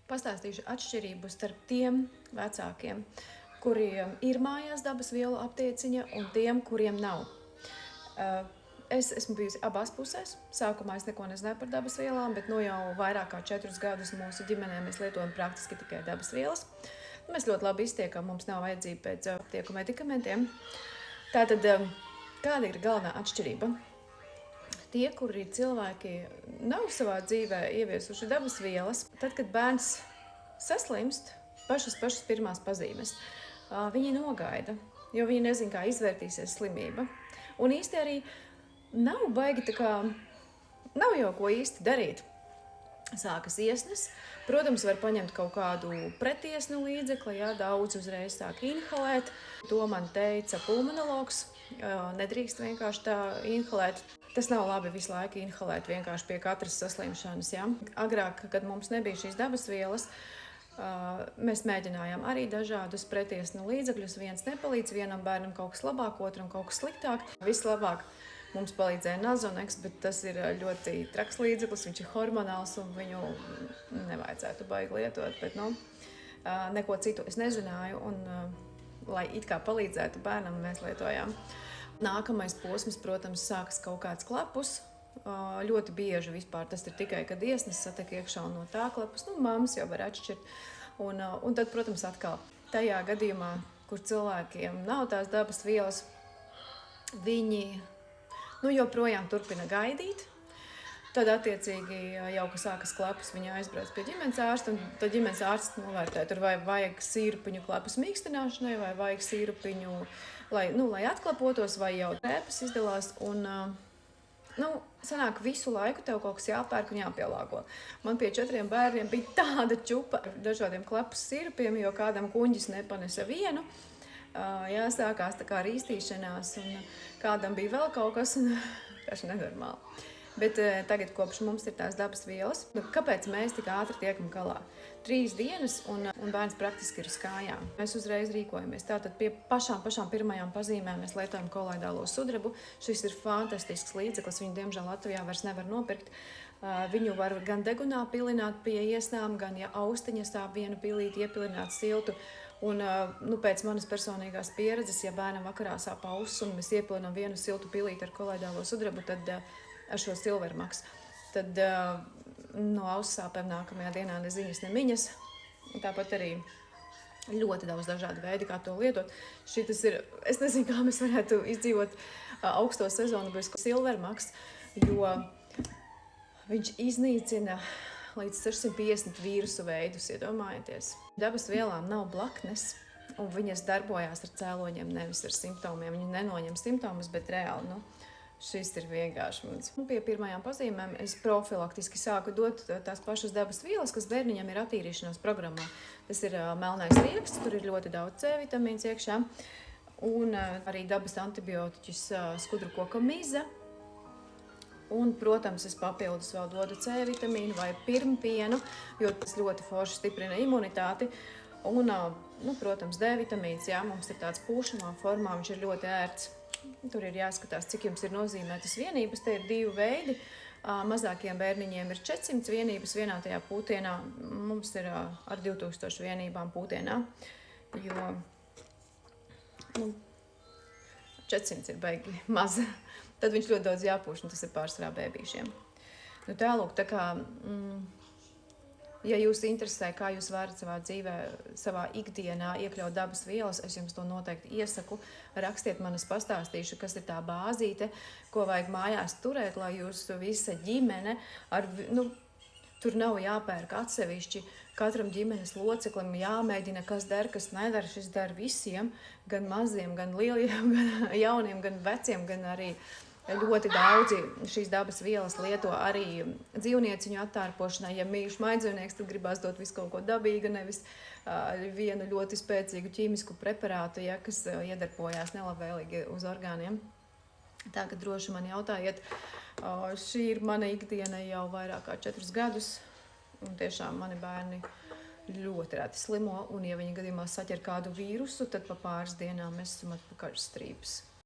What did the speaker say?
Pastāstīšu atšķirību starp tiem vecākiem, kuriem ir mājās dabas vielu aptieciņa, un tiem, kuriem nav. Es esmu bijusi abās pusēs. Sākumā es neko nezināju par dabas vielām, bet jau vairāk kā 4 gadus mūsu ģimenē mēs lietojam praktiski tikai dabas vielas. Mēs ļoti labi iztiekam, mums nav vajadzība pēc aptieku medikamentiem. Tātad, kāda ir galvenā atšķirība? Tie, kuri cilvēki nav savā dzīvē ieviesuši dabas vielas, tad, kad bērns saslimst, pašas pirmās pazīmes, viņi nogaida, jo viņi nezin, kā izvērtīsies slimība. Un īsti arī nav baigi nav jau ko īsti darīt. Sākas iesnes, protams, var paņemt kaut kādu pretiesnu līdzekli, daudz uzreiz sāk inhalēt. To man teica pulmonologs, nedrīkst vienkārši tā inhalēt. Tas nav labi visu laiku inhalēt vienkārši pie katras saslimšanas. Agrāk, kad mums nebija šīs dabas vielas, mēs mēģinājām arī dažādus pretiesnu līdzekļus. Viens nepalīdz, vienam bērnam kaut kas labāk, otram kaut kas sliktāk. Vislabāk mums palīdzēja Nazonex, bet tas ir ļoti traks līdzeklis, viņš ir hormonāls un viņu nevajadzētu baigi lietot. Bet, neko citu es nezināju, un lai it kā palīdzētu bērnam, mēs lietojām. Nākamais posms, protams, sākas kaut kāds klepus. Ļoti bieži vispār tas ir tikai, kad iesnes satiek iekšā un no tā klepus. Mammas jau var atšķirt. Un tad, protams, atkal tajā gadījumā, kur cilvēkiem nav tās dabas vielas, viņi joprojām turpina gaidīt. Tad, attiecīgi, jau, kad sākas klepus, viņi aizbrauc pie ģimenes ārsta, un tad ģimenes ārsts novērtē, tur vai vajag sīrupiņu klepus mīkstināšanai, vai vajag sīrupiņu, lai atklapotos, vai jau rēpas izdalās. Un, sanāk visu laiku tev kaut kas jāpērk un jāpielāgo. Man pie 4 bērniem bija tāda čupa ar dažādiem klepus sīrupiem, jo kādam kuņģis nepanesa vienu. Sākās tā kā rīstīšanās, un kādam bija vēl kaut kas, un vienkārši nenormāli. Bet tagad, kopš mums ir tās dabas vielas, kāpēc mēs tik ātri tiekam galā? 3 dienas, un bērns praktiski ir uz kājām. Mēs uzreiz rīkojamies. Tātad pie pašām pirmajām pazīmēm mēs lietojam koloidālo sudrabu. Šis ir fantastisks līdzeklis, viņu diemžēl Latvijā vairs nevar nopirkt. Viņu var gan degunā pilināt pie iesnām, gan, ja austiņa stāv vienu pilīti, iepilināt siltu. Un pēc manas personīgās pieredzes, ja bērnam vakarā sāp auss un mēs iepilinām vienu siltu pilīti ar koloidālo sudrabu, tad ar šo silvermaks, tad no aussāpēm nākamajā dienā ne ziņas, ne miņas. Tāpat arī ļoti daudz dažādu veidu, kā to lietot. Šitas ir, es nezinu, kā mēs varētu izdzīvot augsto sezonu bez silvermaks, jo viņš iznīcina līdz 650 vīrusu veidus, iedomājieties. Dabas vielām nav blaknes, un viņas darbojās ar cēloņiem, nevis ar simptomiem. Viņi nenoņem simptomus, bet reāli, šis ir vienkārši mums. Pie pirmajām pazīmēm es profilaktiski sāku dot tās pašas dabas vielas, kas bērniņam ir attīrīšanās programmā. Tas ir melnais rieksts, tur ir ļoti daudz C vitamīns iekšā, un arī dabas antibiotiķis skudru koka miza. Un, protams, es papildus vēl dodu C vitamīnu vai pirmpienu, jo tas ļoti forši stiprina imunitāti. Un, protams, D vitamīns, mums ir tāds pūšamā formā, viņš ir ļoti ērts. Tur ir jāskatās, cik jums ir nozīmētas vienības. Te ir 2 veidi. Mazākiem bērniņiem ir 400 vienības vienā tajā pūtienā. Mums ir ar 2000 vienībām pūtienā, jo 400 ir baigi maz. Tad viņš ļoti daudz jāpūš, un tas ir pārsvarā bēbīšiem. Tālūk, tā kā, ja jūs interesē, kā jūs varat savā dzīvē, savā ikdienā iekļaut dabas vielas, es jums to noteikti iesaku. Rakstiet man, es pastāstīšu, kas ir tā bāzīte, ko vajag mājās turēt, lai jūs visa ģimene, tur nav jāpērk atsevišķi. Katram ģimenes loceklim jāmēģina, kas der, kas nedara. Šis der visiem, gan maziem, gan lieliem, gan jauniem, gan veciem, gan arī ļoti daudzi šīs dabas vielas lieto arī dzīvnieciņu attārpošanai. Ja mīļš maizdzīvnieks, tad gribās dot visu kaut ko dabīgu, nevis vienu ļoti spēcīgu ķīmisku preparātu, kas iedarbojās nelabvēlīgi uz orgāniem. Tā, ka droši man jautājiet, šī ir mana ikdiena jau vairāk kā 4 gadus, un tiešām mani bērni ļoti reti slimo, un ja viņi gadījumā saķer kādu vīrusu, tad pa pāris dienām mēs esam atpakaļ strīpas.